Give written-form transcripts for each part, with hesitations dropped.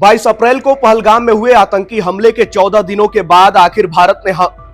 22 अप्रैल को पहलगाम में हुए आतंकी हमले के 14 दिनों के बाद आखिर भारत ने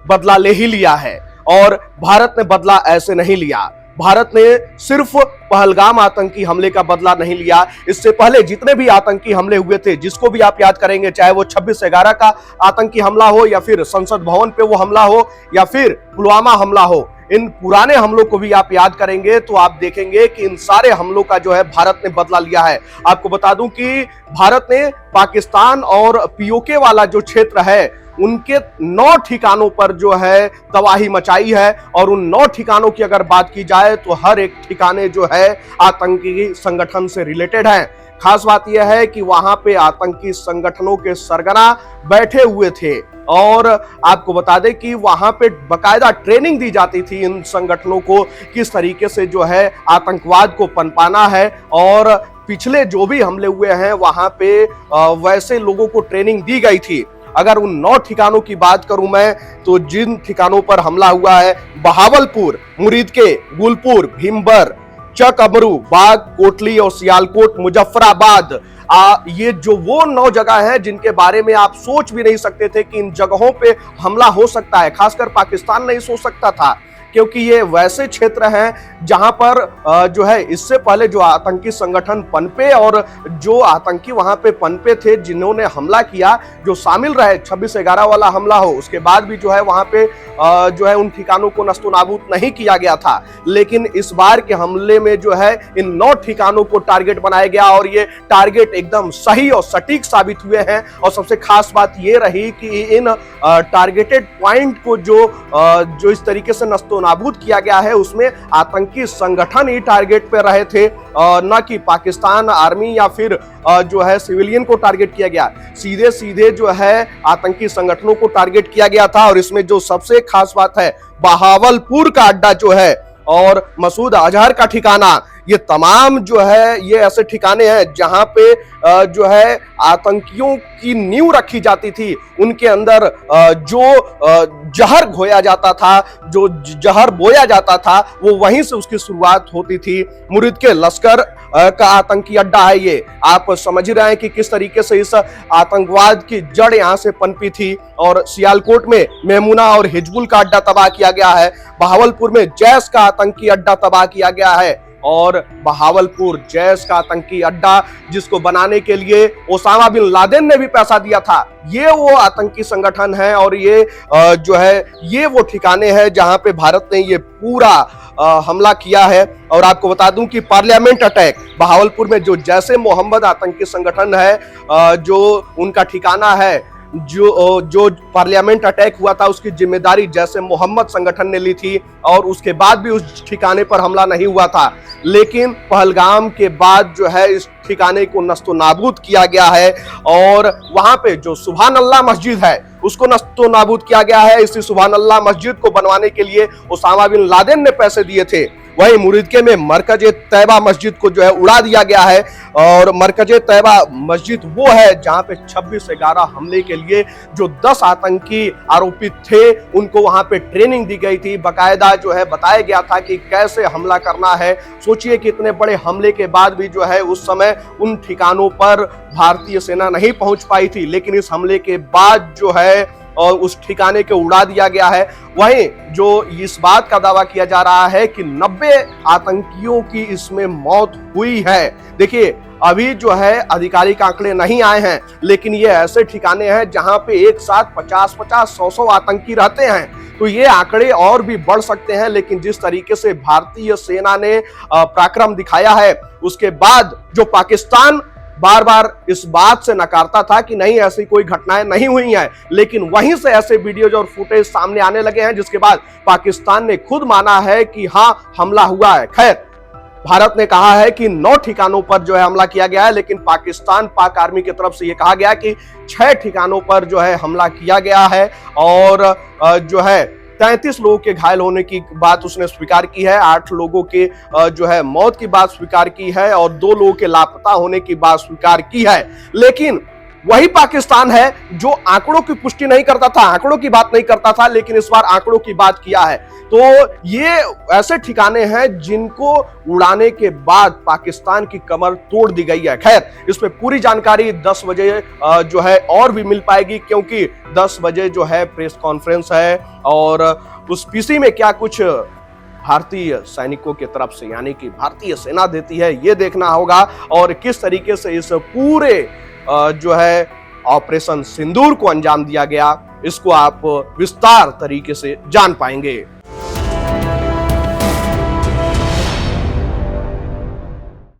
बदला ले ही लिया है। और भारत ने बदला ऐसे नहीं लिया। भारत ने सिर्फ पहलगाम आतंकी हमले का बदला नहीं लिया, इससे पहले जितने भी आतंकी हमले हुए थे, जिसको भी आप याद करेंगे, चाहे वो 26/11 का आतंकी हमला हो, या फिर संसद भवन पे वो हमला हो, या फिर पुलवामा हमला हो, इन पुराने हमलों को भी आप याद करेंगे तो आप देखेंगे कि इन सारे हमलों का जो है भारत ने बदला लिया है। आपको बता दूं कि भारत ने पाकिस्तान और पीओके वाला जो क्षेत्र है, उनके 9 ठिकानों पर जो है तबाही मचाई है। और उन 9 ठिकानों की अगर बात की जाए तो हर एक ठिकाने जो है आतंकी संगठन से रिलेटेड है। खास बात यह है कि वहां पे आतंकी संगठनों के सरगना बैठे हुए थे। और आपको बता दें कि वहां पे बकायदा ट्रेनिंग दी जाती थी इन संगठनों को, किस तरीके से जो है आतंकवाद को पनपाना है। और पिछले जो भी हमले हुए हैं वहां पे वैसे लोगों को ट्रेनिंग दी गई थी। अगर उन 9 ठिकानों की बात करूं मैं, तो जिन ठिकानों पर हमला हुआ है, बहावलपुर, मुरीदके, गुलपुर, भीमबर, चक अमरू, बाग, कोटली और सियालकोट, मुजफ्फराबाद, ये जो वो 9 जगह हैं जिनके बारे में आप सोच भी नहीं सकते थे कि इन जगहों पे हमला हो सकता है। खासकर पाकिस्तान नहीं सोच सकता था, क्योंकि ये वैसे क्षेत्र हैं जहां पर जो है इससे पहले जो आतंकी संगठन पनपे, और जो आतंकी वहां पे पनपे थे, जिन्होंने हमला किया, जो शामिल रहे, 26/11 वाला हमला हो, उसके बाद भी जो है वहां पे जो है उन ठिकानों को नस्तोनाबूद नहीं किया गया था। लेकिन इस बार के हमले में जो है इन 9 ठिकानों को टारगेट बनाया गया, और ये टारगेट एकदम सही और सटीक साबित हुए हैं। और सबसे खास बात ये रही कि इन टारगेटेड पॉइंट को जो इस तरीके से नस्तोनाबूद किया गया है, उसमें आतंकी संगठन ही टारगेट पे रहे थे, न कि पाकिस्तान आर्मी या फिर जो है सिविलियन को टारगेट किया गया। सीधे सीधे जो है आतंकी संगठनों को टारगेट किया गया था। और इसमें जो सबसे खास बात है, बहावलपुर का अड्डा जो है और मसूद अजहर का ठिकाना, ये तमाम जो है ये ऐसे ठिकाने हैं जहां पे जो है आतंकियों की नींव रखी जाती थी। उनके अंदर जो जहर घोया जाता था, जो जहर बोया जाता था, वो वहीं से उसकी शुरुआत होती थी। मुरीद के लश्कर का आतंकी अड्डा है ये। आप समझ रहे हैं कि किस तरीके से इस आतंकवाद की जड़ यहां से पनपी थी। और सियालकोट में मेमूना और हिजबुल का अड्डा तबाह किया गया है। बहावलपुर में जैश का आतंकी अड्डा तबाह किया गया है। और बहावलपुर जैश का आतंकी अड्डा, जिसको बनाने के लिए ओसामा बिन लादेन ने भी पैसा दिया था, ये वो आतंकी संगठन है। और ये जो है ये वो ठिकाने हैं जहां पे भारत ने ये पूरा हमला किया है। और आपको बता दूं कि पार्लियामेंट अटैक, बहावलपुर में जो जैश ए मोहम्मद आतंकी संगठन है, जो उनका ठिकाना है, जो पार्लियामेंट अटैक हुआ था, उसकी जिम्मेदारी जैश ए मोहम्मद संगठन ने ली थी। और उसके बाद भी उस ठिकाने पर हमला नहीं हुआ था। लेकिन पहलगाम के बाद जो है इस ठिकाने को नस्तोनाबूद किया गया है। और वहां पे जो सुभान अल्लाह मस्जिद है, उसको नस्तोनाबूद किया गया है। इसी सुभान अल्लाह मस्जिद को बनवाने के लिए ओसामा बिन लादेन ने पैसे दिए थे। वहीं मुरीदके में मरकज तैयबा मस्जिद को जो है उड़ा दिया गया है। और मरकज तैयबा मस्जिद वो है जहां पे 26/11 हमले के लिए जो 10 आतंकी आरोपित थे, उनको वहां पे ट्रेनिंग दी गई थी। बकायदा जो है बताया गया था कि कैसे हमला करना है। सोचिए कि इतने बड़े हमले के बाद भी जो है उस समय उन ठिकानों पर भारतीय सेना नहीं पहुंच पाई थी। लेकिन इस हमले के बाद जो है और उस ठिकाने को उड़ा दिया गया है। वहीं जो इस बात का दावा किया जा रहा है कि 90 आतंकियों की इसमें मौत हुई है। देखिए, अभी जो है आधिकारिक आंकड़े नहीं आए हैं, लेकिन ये ऐसे ठिकाने हैं जहां पे एक साथ 50-50, 100-100 आतंकी रहते हैं। तो ये आंकड़े और भी बढ़ सकते हैं। लेकिन जिस तरीके से भारतीय सेना ने पराक्रम दिखाया है, उसके बाद जो पाकिस्तान बार बार इस बात से नकारता था कि नहीं, ऐसी कोई घटनाएं नहीं हुई हैं, लेकिन वहीं से ऐसे वीडियोज और फुटेज सामने आने लगे हैं, जिसके बाद पाकिस्तान ने खुद माना है कि हां, हमला हुआ है। खैर, भारत ने कहा है कि 9 ठिकानों पर जो है हमला किया गया है, लेकिन पाक आर्मी की तरफ से यह कहा गया कि 6 ठिकानों पर जो है हमला किया गया है। और जो है 33 लोगों के घायल होने की बात उसने स्वीकार की है। 8 लोगों के जो है मौत की बात स्वीकार की है, और 2 लोगों के लापता होने की बात स्वीकार की है। लेकिन वही पाकिस्तान है जो आंकड़ों की पुष्टि नहीं करता था, आंकड़ों की बात नहीं करता था, लेकिन इस बार आंकड़ों की बात किया है। तो ये ऐसे ठिकाने हैं जिनको उड़ाने के बाद पाकिस्तान की कमर तोड़ दी गई है। खैर, इस पे पूरी जानकारी 10 बजे जो है और भी मिल पाएगी, क्योंकि 10 बजे जो है प्रेस कॉन्फ्रेंस है और उस पीसी में क्या कुछ भारतीय सैनिकों की तरफ से यानी कि भारतीय सेना देती है, ये देखना होगा। और किस तरीके से इस पूरे जो है ऑपरेशन सिंदूर को अंजाम दिया गया, इसको आप विस्तार तरीके से जान पाएंगे।